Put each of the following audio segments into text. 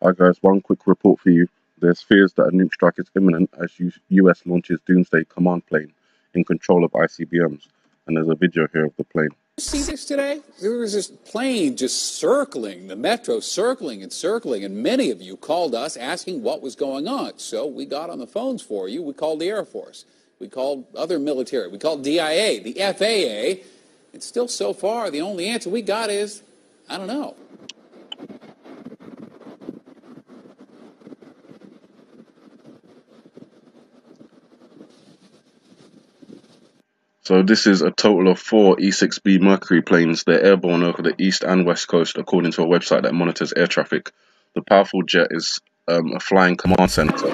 Hi guys, one quick report for you. There's fears that a nuke strike is imminent as US launches Doomsday command plane in control of ICBMs. And there's a video here of the plane. See this today? There was this plane just circling, the metro circling and circling, and many of you called us asking what was going on. So we got on the phones for you. We called the Air Force. We called other military. We called DIA, the FAA. And still so far, the only answer we got is, I don't know. So this is a total of 4 E-6B Mercury planes. They're airborne over the east and west coast according to a website that monitors air traffic. The powerful jet is a flying command center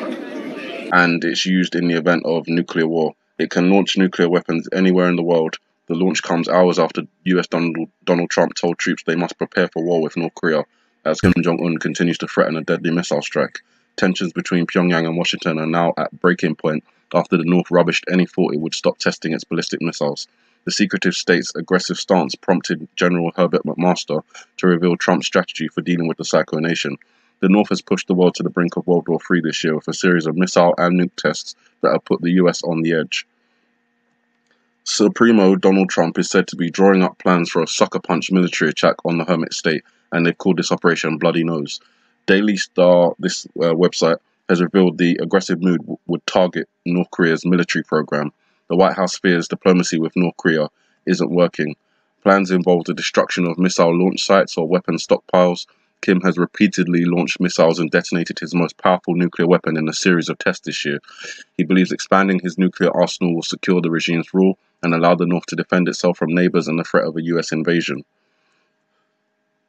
and it's used in the event of nuclear war. It can launch nuclear weapons anywhere in the world. The launch comes hours after US Donald Trump told troops they must prepare for war with North Korea as Kim Jong-un continues to threaten a deadly missile strike. Tensions between Pyongyang and Washington are now at breaking point after the North rubbished any thought it would stop testing its ballistic missiles. The secretive state's aggressive stance prompted General Herbert McMaster to reveal Trump's strategy for dealing with the Psycho Nation. The North has pushed the world to the brink of World War III this year with a series of missile and nuke tests that have put the US on the edge. Supremo Donald Trump is said to be drawing up plans for a sucker punch military attack on the Hermit State, and they've called this Operation Bloody Nose. Daily Star, this website, has revealed the aggressive mood would target North Korea's military program. The White House fears diplomacy with North Korea isn't working. Plans involve the destruction of missile launch sites or weapon stockpiles. Kim has repeatedly launched missiles and detonated his most powerful nuclear weapon in a series of tests this year. He believes expanding his nuclear arsenal will secure the regime's rule and allow the North to defend itself from neighbors and the threat of a US invasion.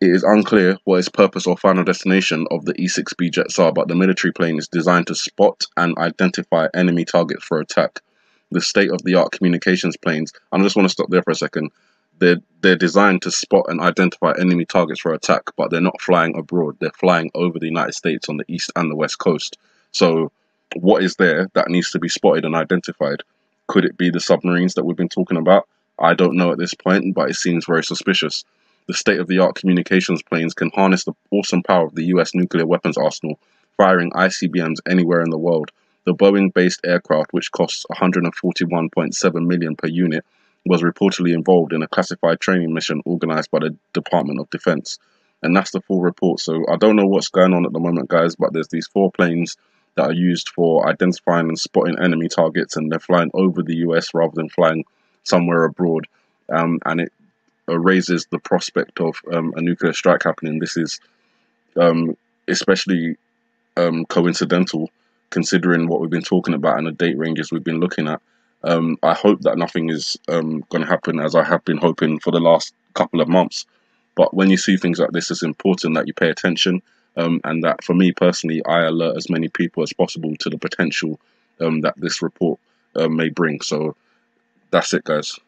It is unclear what its purpose or final destination of the E-6B jets are, but the military plane is designed to spot and identify enemy targets for attack. The state-of-the-art communications planes, I just want to stop there for a second, they're designed to spot and identify enemy targets for attack, but they're not flying abroad. They're flying over the United States on the east and the west coast. So what is there that needs to be spotted and identified? Could it be the submarines that we've been talking about? I don't know at this point, but it seems very suspicious. The state-of-the-art communications planes can harness the awesome power of the US nuclear weapons arsenal, firing ICBMs anywhere in the world. The Boeing-based aircraft, which costs $141.7 million per unit, was reportedly involved in a classified training mission organized by the Department of Defense. And that's the full report. So I don't know what's going on at the moment, guys, but there's these 4 planes that are used for identifying and spotting enemy targets, and they're flying over the US rather than flying somewhere abroad. And it raises the prospect of a nuclear strike happening. This is especially coincidental considering what we've been talking about and the date ranges we've been looking at. I hope that nothing is going to happen, as I have been hoping for the last couple of months. But when you see things like this, it's important that you pay attention, and that for me personally, I alert as many people as possible to the potential that this report may bring. So that's it, guys.